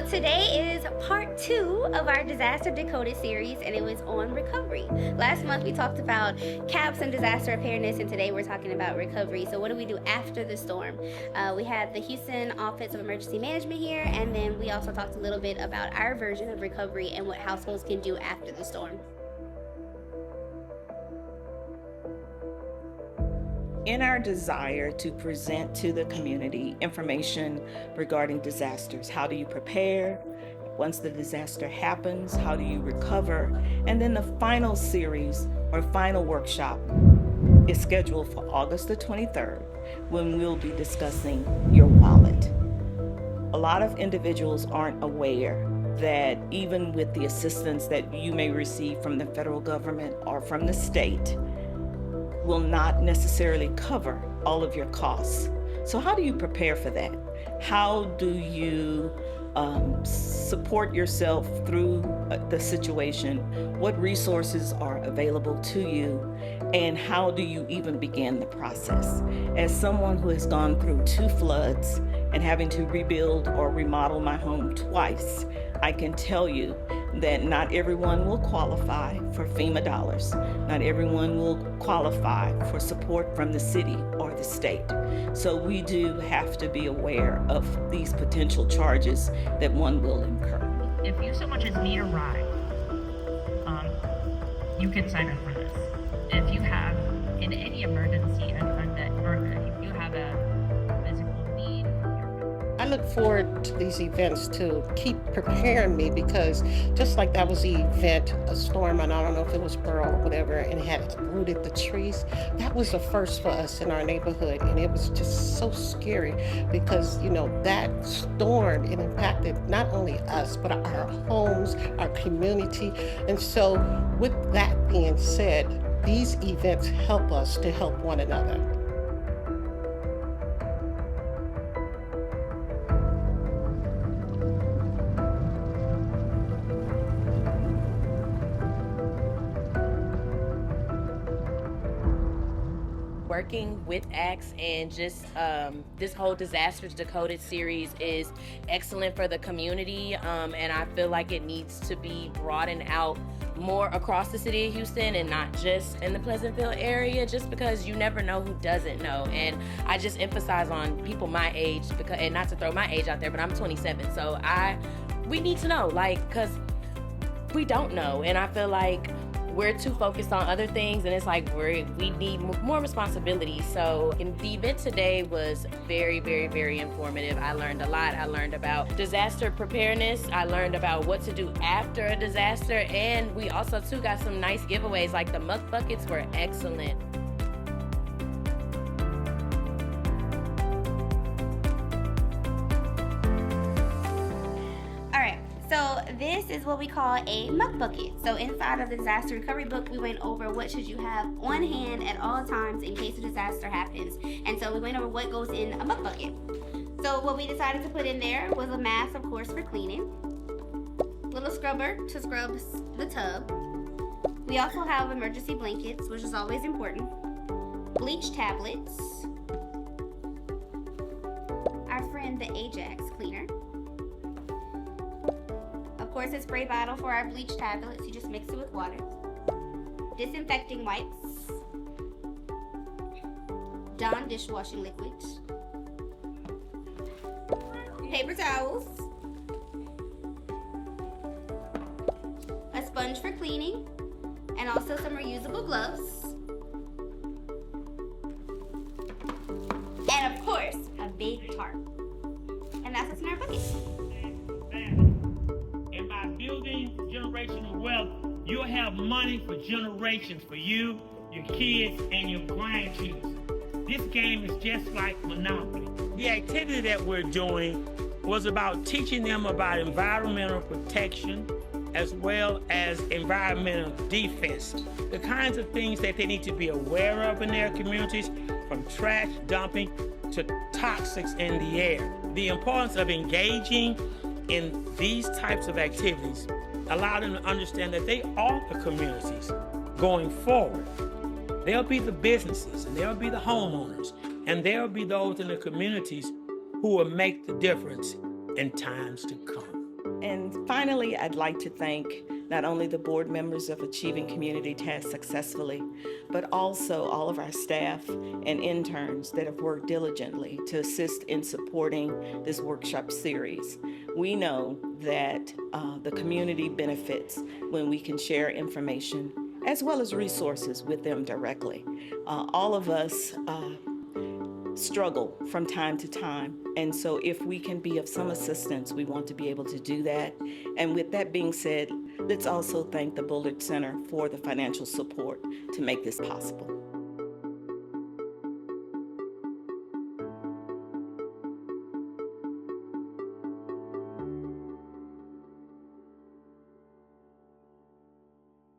today is part 2 of our Disaster Decoded series, and it was on recovery. Last month we talked about CAPS and disaster preparedness, and today we're talking about recovery. So what do we do after the storm? We had the Houston Office of Emergency Management here, and then we also talked a little bit about our version of recovery and what households can do after the storm. In our desire to present to the community information regarding disasters, how do you prepare? Once the disaster happens, how do you recover? And then the final series or final workshop is scheduled for August the 23rd, when we'll be discussing your wallet. A lot of individuals aren't aware that even with the assistance that you may receive from the federal government or from the state, will not necessarily cover all of your costs. So how do you prepare for that? How do you support yourself through the situation? What resources are available to you? And how do you even begin the process? As someone who has gone through 2 floods and having to rebuild or remodel my home twice, I can tell you that not everyone will qualify for FEMA dollars. Not everyone will qualify for support from the city or the state. So we do have to be aware of these potential charges that one will incur. If you so much as need a ride, you can sign up for this. If you have, in any emergency, or if you have a physical need, I look forward to these events to keep preparing me, because just like that was the event, a storm, and I don't know if it was Pearl or whatever, and it had uprooted the trees. That was the first for us in our neighborhood, and it was just so scary because, that storm, it impacted not only us, but our homes, our community. And so with that being said, these events help us to help one another. Working with ACTS and just this whole Disasters Decoded series is excellent for the community, and I feel like it needs to be broadened out more across the city of Houston and not just in the Pleasantville area, just because you never know who doesn't know. And I just emphasize on people my age, and not to throw my age out there, but I'm 27, so we need to know, because we don't know, and I feel like we're too focused on other things, and it's like we need more responsibility. So the event today was very, very, very informative. I learned a lot. I learned about disaster preparedness. I learned about what to do after a disaster, and we also too got some nice giveaways, like the muck buckets were excellent. So this is what we call a muck bucket. So inside of the disaster recovery book, we went over what should you have on hand at all times in case a disaster happens. And so we went over what goes in a muck bucket. So what we decided to put in there was a mask, of course, for cleaning, little scrubber to scrub the tub. We also have emergency blankets, which is always important, bleach tablets, our friend the Ajax cleaner, of course, a spray bottle for our bleach tablets. You just mix it with water. Disinfecting wipes. Dawn dishwashing liquid. Paper towels. A sponge for cleaning. And also some reusable gloves. And of course, a big tarp. And that's what's in our bucket. Building generational wealth, you'll have money for generations for you, your kids, and your grandkids. This game is just like Monopoly. The activity that we're doing was about teaching them about environmental protection as well as environmental defense. The kinds of things that they need to be aware of in their communities, from trash dumping to toxics in the air. The importance of engaging in these types of activities allow them to understand that they are the communities going forward. They'll be the businesses, and they'll be the homeowners, and there'll be those in the communities who will make the difference in times to come. And finally, I'd like to thank not only the board members of Achieving Community Tasks Successfully, but also all of our staff and interns that have worked diligently to assist in supporting this workshop series. We know that the community benefits when we can share information as well as resources with them directly. All of us struggle from time to time. And so if we can be of some assistance, we want to be able to do that. And with that being said, let's also thank the Bullard Center for the financial support to make this possible.